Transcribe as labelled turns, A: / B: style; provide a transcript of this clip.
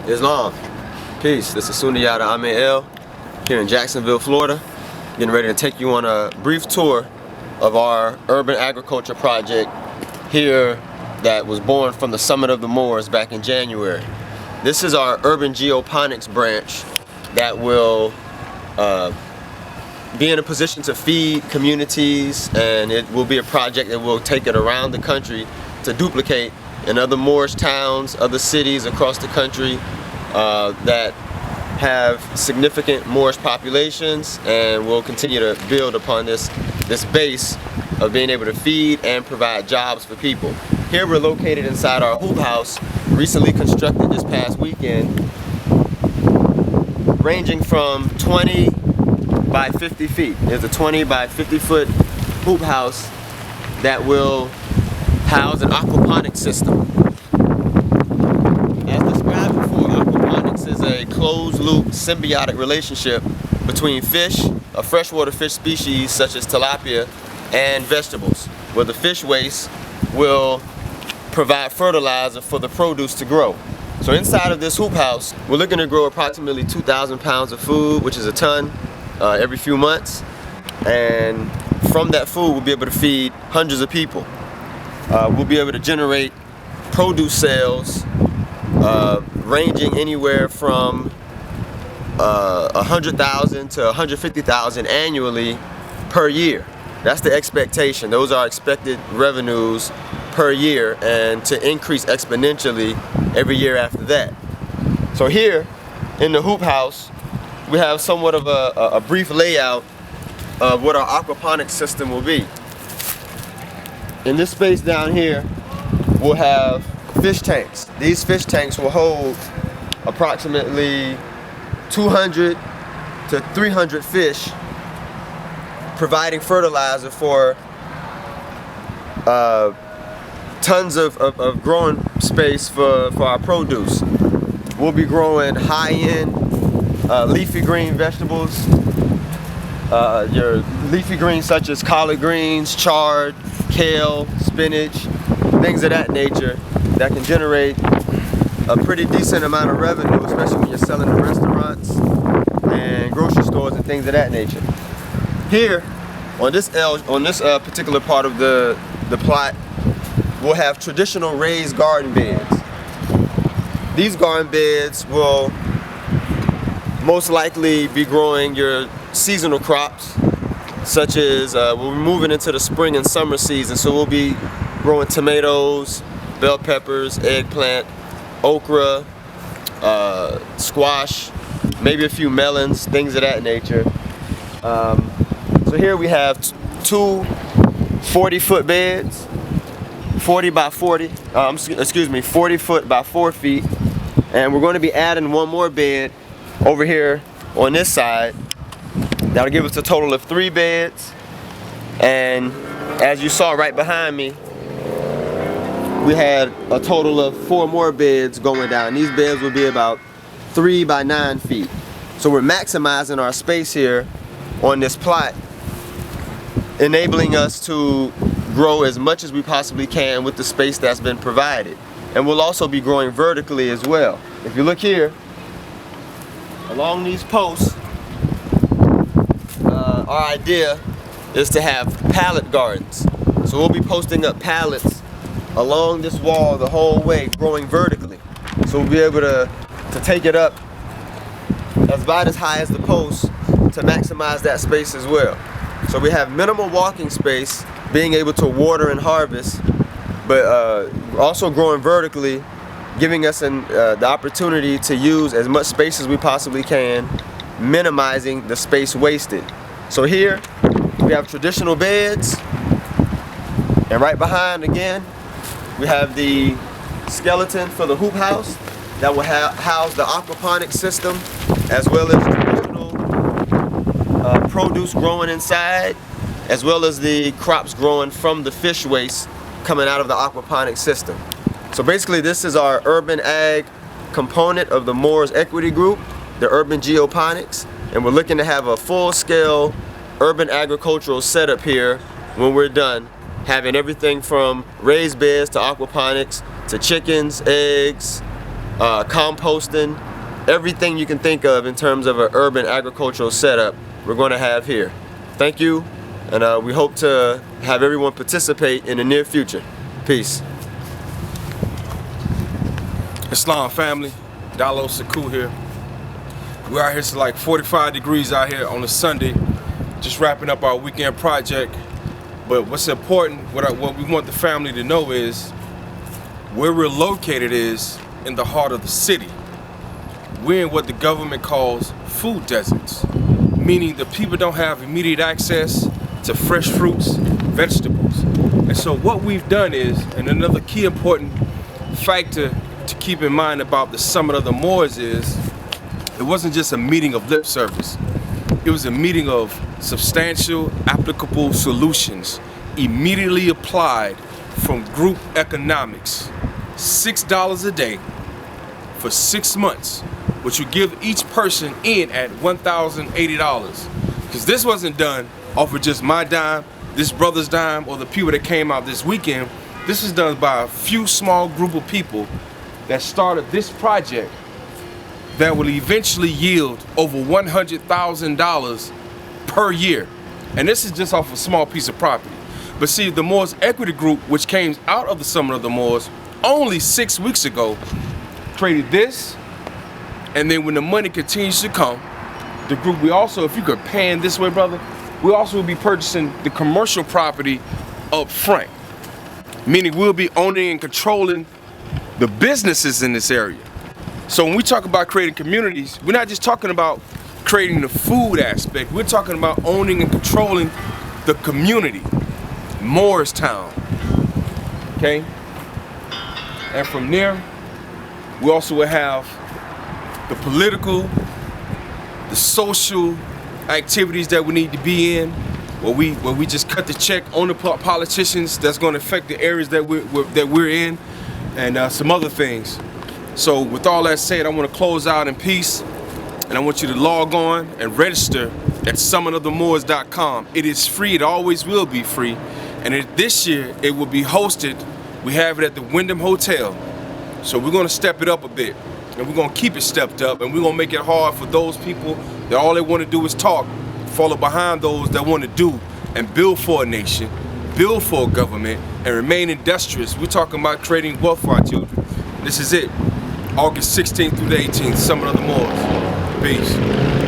A: Islam. Peace. This is Sunniyata Amin El here in Jacksonville, Florida. Getting ready to take you on a brief tour of our urban agriculture project here that was born from the Summit of the Moors back in January. This is our Urban-GeoPonics branch that will be in a position to feed communities, and it will be a project that will take it around the country to duplicate in other Moorish towns, other cities across the country that have significant Moorish populations, and we'll continue to build upon this base of being able to feed and provide jobs for people. Here we're located inside our hoop house, recently constructed this past weekend, ranging from 20 by 50 feet. There's a 20 by 50 foot hoop house that will house an aquaponics system. As described before, aquaponics is a closed loop symbiotic relationship between fish, a freshwater fish species such as tilapia, and vegetables, where the fish waste will provide fertilizer for the produce to grow. So inside of this hoop house, we're looking to grow approximately 2,000 pounds of food, which is a ton, every few months. And from that food, we'll be able to feed hundreds of people. We'll be able to generate produce sales ranging anywhere from 100,000 to 150,000 annually per year. That's the expectation. Those are expected revenues per year, and to increase exponentially every year after that. So here in the hoop house, we have somewhat of a brief layout of what our aquaponics system will be. In this space down here, we'll have fish tanks. These fish tanks will hold approximately 200 to 300 fish, providing fertilizer for tons of growing space for our produce. We'll be growing high-end leafy green vegetables, your leafy greens such as collard greens, chard, kale, spinach, things of that nature that can generate a pretty decent amount of revenue, especially when you're selling to restaurants and grocery stores and things of that nature. Here, on this particular part of the plot, we'll have traditional raised garden beds. These garden beds will most likely be growing your seasonal crops, such as we're moving into the spring and summer season, so we'll be growing tomatoes, bell peppers, eggplant, okra, squash, maybe a few melons, things of that nature. So here we have two 40-foot beds, 40 by 40, 40 foot by 4 feet, and we're going to be adding one more bed over here on this side. That'll give us a total of 3 beds, and as you saw right behind me, we had a total of 4 more beds going down. These beds will be about 3 by 9 feet. So we're maximizing our space here on this plot, enabling us to grow as much as we possibly can with the space that's been provided. And we'll also be growing vertically as well. If you look here, along these posts, our idea is to have pallet gardens. So we'll be posting up pallets along this wall the whole way, growing vertically. So we'll be able to take it up about as high as the post to maximize that space as well. So we have minimal walking space, being able to water and harvest, but also growing vertically, giving us the opportunity to use as much space as we possibly can, minimizing the space wasted. So here we have traditional beds, and right behind again we have the skeleton for the hoop house that will house the aquaponics system, as well as traditional produce growing inside, as well as the crops growing from the fish waste coming out of the aquaponics system. So basically this is our urban ag component of the Moors Equity Group, the Urban-GeoPonics, and we're looking to have a full-scale urban agricultural setup here when we're done, having everything from raised beds to aquaponics to chickens, eggs, composting, everything you can think of in terms of an urban agricultural setup, we're going to have here. Thank you, and we hope to have everyone participate in the near future. Peace.
B: Islam family, Diallo, Sekou here. We're out here, it's like 45 degrees out here on a Sunday, just wrapping up our weekend project. But what's important, what we want the family to know is, where we're located is in the heart of the city. We're in what the government calls food deserts, meaning the people don't have immediate access to fresh fruits, vegetables. And so what we've done is, and another key important factor to keep in mind about the Summit of the Moors is, it wasn't just a meeting of lip service. It was a meeting of substantial, applicable solutions immediately applied from group economics. $6 a day for 6 months, which would give each person in at $1,080. Because this wasn't done off of just my dime, this brother's dime, or the people that came out this weekend. This is done by a few small group of people that started this project that will eventually yield over $100,000 per year. And this is just off a small piece of property. But see, the Moors Equity Group, which came out of the Summit of the Moors only 6 weeks ago, created this. And then when the money continues to come, the group, we also, if you could pan this way, brother, we also will be purchasing the commercial property up front. Meaning we'll be owning and controlling the businesses in this area. So when we talk about creating communities, we're not just talking about creating the food aspect, we're talking about owning and controlling the community, Moorestown, okay? And from there, we also will have the political, the social activities that we need to be in, where we just cut the check on the politicians that's going to affect the areas that we're in, and some other things. So with all that said, I want to close out in peace, and I want you to log on and register at summitofthemoors.com. It is free, it always will be free, and this year it will be hosted, we have it at the Wyndham Hotel. So we're going to step it up a bit, and we're going to keep it stepped up, and we're going to make it hard for those people that all they want to do is talk, follow behind those that want to do and build for a nation, build for a government, and remain industrious. We're talking about creating wealth for our children. This is it. August 16th through the 18th, Summit of the Moors. Peace.